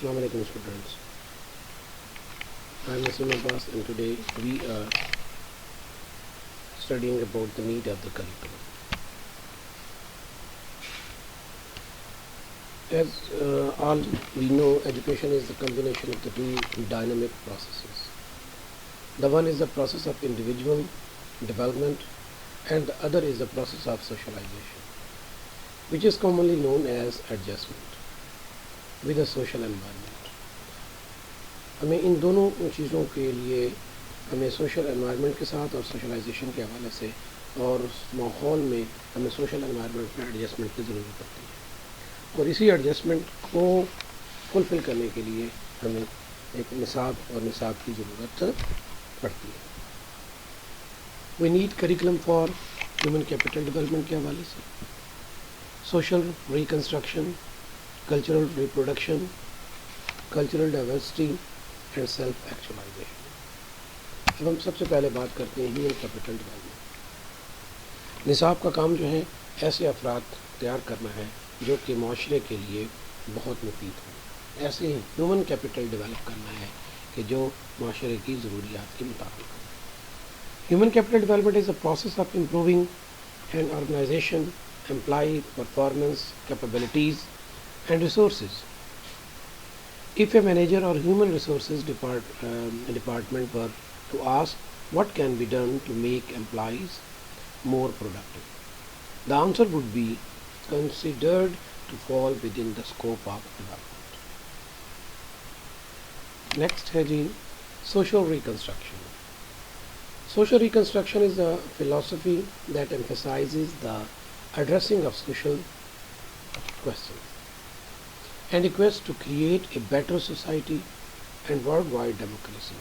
Assalamu alaikum students. I am Nasim Abbas and today we are studying about the need of the curriculum. As all we know, education is the combination of the two dynamic processes. The one is the process of individual development and the other is the process of socialization, which is commonly known as adjustment with a social environment. हमें इन दोनों चीज़ों के लिए हमें social environment के साथ और socialisation के हवाले से और उस माहौल में हमें सोशल एनवायरनमेंट में एडजस्टमेंट की ज़रूरत पड़ती है और इसी एडजस्टमेंट को फुलफ़िल करने के लिए हमें एक निसाब और निसाब की ज़रूरत पड़ती है. We need curriculum for human capital development के हवाले से, social reconstruction, cultural reproduction, cultural diversity and self actualisation. अब हम सबसे पहले बात करते हैं ह्यूमन कैपिटल डेवलपमेंट. निसाब का काम जो है ऐसे अफराद तैयार करना है जो कि माशरे के लिए बहुत मुफीद हो. ऐसे ही ह्यूमन कैपिटल डेवलप करना है कि जो माशरे की ज़रूरियात के मुताबिक हो. Human capital development is a process of improving an organisation employ performance capabilities and resources. If a manager or human resources department were to ask what can be done to make employees more productive, the answer would be considered to fall within the scope of development. Next है जी social reconstruction. Social reconstruction is a philosophy that emphasizes the addressing of social questions and a quest to create a better society and worldwide democracy.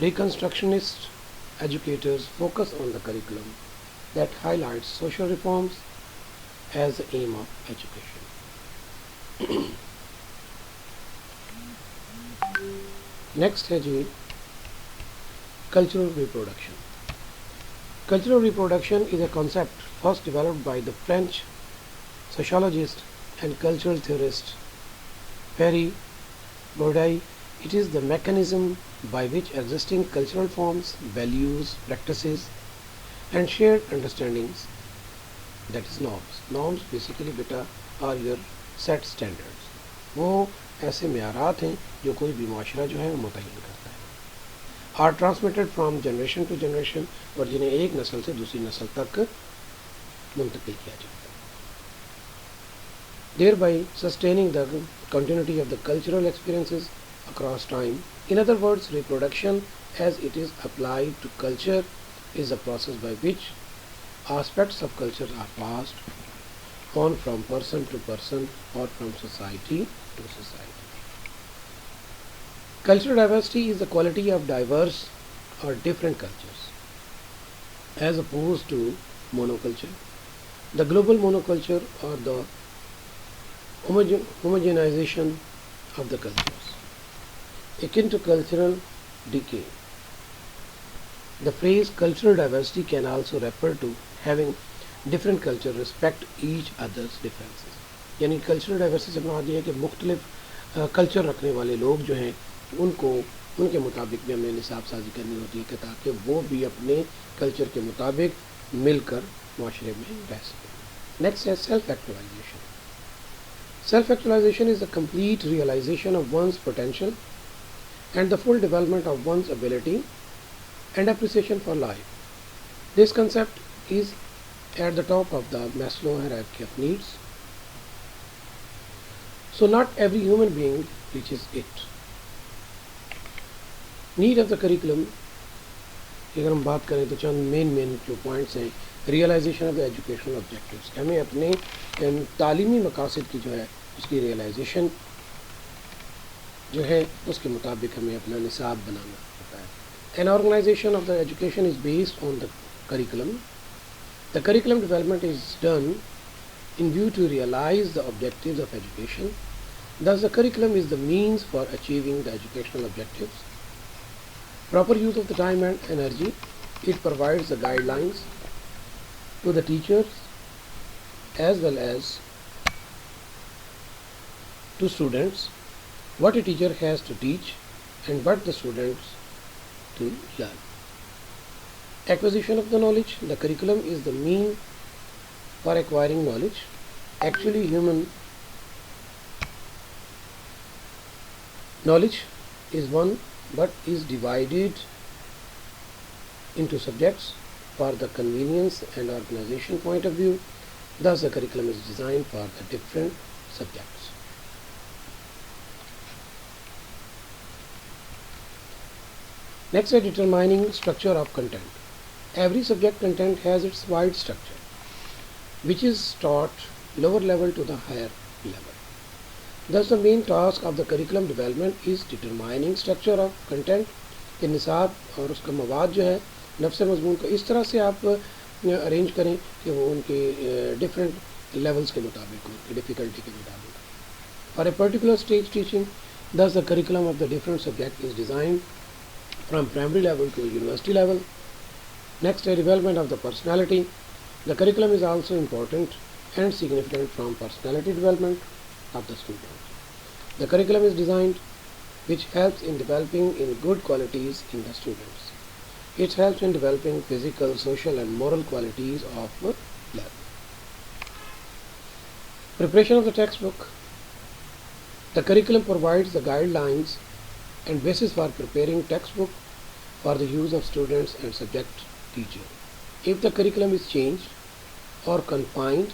Reconstructionist educators focus on the curriculum that highlights social reforms as the aim of education. Next है जी cultural reproduction. Cultural reproduction is a concept first developed by the French sociologist and cultural theorist Pierre Bourdieu. It is the mechanism by which existing cultural forms, values, practices and shared understandings, that is norms. Norms basically beta are your set standards. वो ऐसे म्यारात हैं जो कोई भी माशरा जो है वो मुतय्यन करता है. are transmitted from generation to generation और जिन्हें एक नस्ल से दूसरी नस्ल तक मुंतकिल किया जाता है, thereby sustaining the continuity of the cultural experiences across time. In other words, reproduction as it is applied to culture is a process by which aspects of culture are passed on from person to person or from society to society. Cultural diversity is the quality of diverse or different cultures as opposed to monoculture. The global monoculture or the homogenization of the cultures, akin to cultural decay. The phrase cultural diversity can also refer to having different culture respect each other's differences. यानी cultural diversity से मुराद ये है कि मुख्तलिफ culture रखने वाले लोग जो हैं उनको उनके मुताबिक भी हमें निसाब साजी करनी होती है कि ताकि वो भी अपने कल्चर के मुताबिक मिलकर माशरे में रह सकें. नेक्स्ट है self actualisation. Self-actualization is the complete realization of one's potential and the full development of one's ability and appreciation for life. This concept is at the top of the Maslow hierarchy of needs. So not every human being reaches it. Need of the curriculum, अगर हम बात करें तो चंद main जो points हैं. Realisation of the educational objectives, हमें अपने तालीमी मकासद की जो है उसकी रियलाइजेशन जो है उसके मुताबिक हमें अपना निसाब बनाना होता है. An organisation of the education is based on the curriculum. The curriculum development is done in view to realize the objectives of education. Thus the curriculum is the means for achieving the educational objectives. Proper use of the time and energy, it provides the guidelines to the teachers as well as to students what a teacher has to teach and what the students to learn. Acquisition of the knowledge. The curriculum is the mean for acquiring knowledge. Actually, human knowledge is one but is divided into subjects for the convenience and organization point of view. Thus, the curriculum is designed for the different subjects. Next is determining structure of content. Every subject content has its wide structure, which is taught lower level to the higher level. Thus, the main task of the curriculum development is determining structure of content कि निसाब और उसका मवाद जो है नफ्स मजमून को इस तरह से आप अरेंज करें कि वो उनके डिफरेंट लेवल्स के मुताबिक हो, उनकी डिफ़िकल्टी के मुताबिक. For a particular stage teaching, thus the curriculum of the different subject is designed from primary level to university level. Next, a development of the personality. The curriculum is also important and significant from personality development of the student. The curriculum is designed which helps in developing in good qualities in the students. It helps in developing physical, social and moral qualities of learning. Preparation of the textbook. The curriculum provides the guidelines and basis for preparing textbook for the use of students and subject teacher. If the curriculum is changed or confined,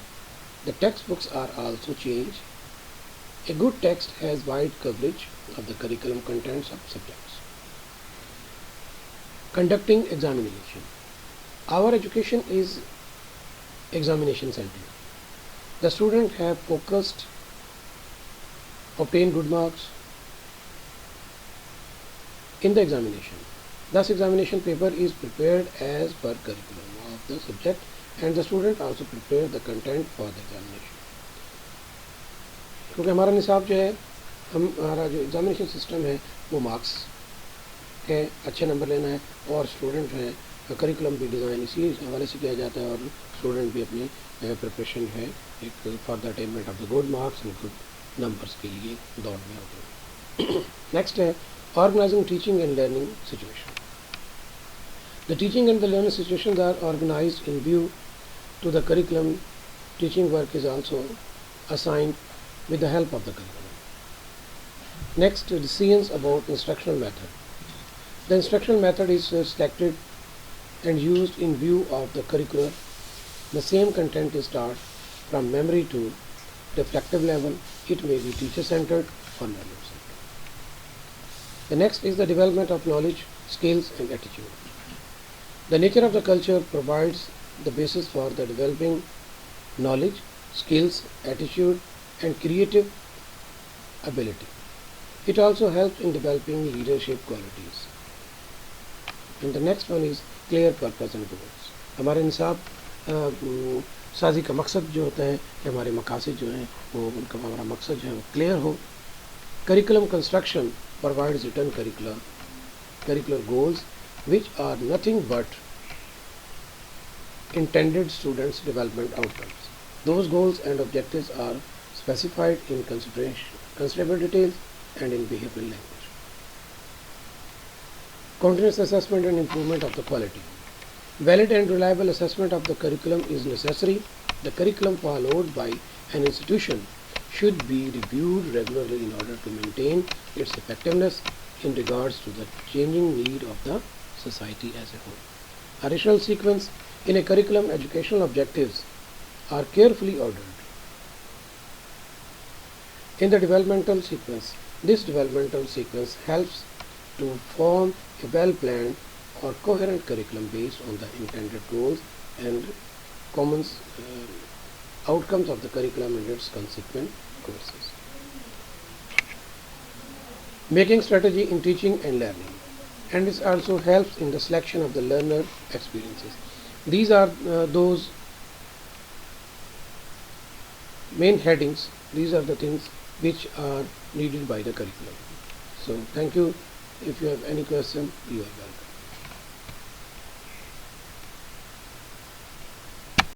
the textbooks are also changed. A good text has wide coverage of the curriculum contents of subjects. Conducting examination. Our education is examination centered. The students have focused, obtain good marks in the examination. Thus, examination paper is prepared as per curriculum of the subject and the student also prepare the content for the examination. क्योंकि हमारा निसाब जो है, हमारा जो examination system है वो marks है, अच्छे नंबर लेना है और स्टूडेंट जो है करिकुलम भी डिज़ाइन इसी हवाले से किया जाता है और स्टूडेंट भी अपनी प्रिपरेशन है एक for the attainment of the good marks and good numbers के लिए दौड़ में होते हैं. नेक्स्ट है organising teaching and learning situation. The teaching and the learning situations are organised in view to the curriculum. Teaching work is also assigned with the help of the curriculum. Next, decisions about instructional method. The instructional method is selected and used in view of the curriculum. The same content is taught from memory to reflective level. It may be teacher-centered or learner-centered. The next is the development of knowledge, skills and attitude. The nature of the culture provides the basis for the developing knowledge, skills, attitude and creative ability. It also helps in developing leadership qualities. And the next one is clear purpose and goals. हमारे निसाब साजी का मकसद जो होता है कि हमारे मकासद जो हैं वो उनका हमारा मकसद जो है वो क्लियर हो. Curriculum construction provides written curricular goals which are nothing but intended students' development outcomes. Those goals and objectives are specified in considerable detail and in behavioral language. Continuous assessment and improvement of the quality. Valid and reliable assessment of the curriculum is necessary. The curriculum followed by an institution should be reviewed regularly in order to maintain its effectiveness in regards to the changing need of the society as a whole. Additional sequence in a curriculum educational objectives are carefully ordered in the developmental sequence. This developmental sequence helps to form a well-planned or coherent curriculum based on the intended goals and common outcomes of the curriculum and its consequent courses. Making strategy in teaching and learning, and this also helps in the selection of the learner experiences. These are those main headings. These are the things which are needed by the curriculum. So thank you. If you have any question, you are welcome.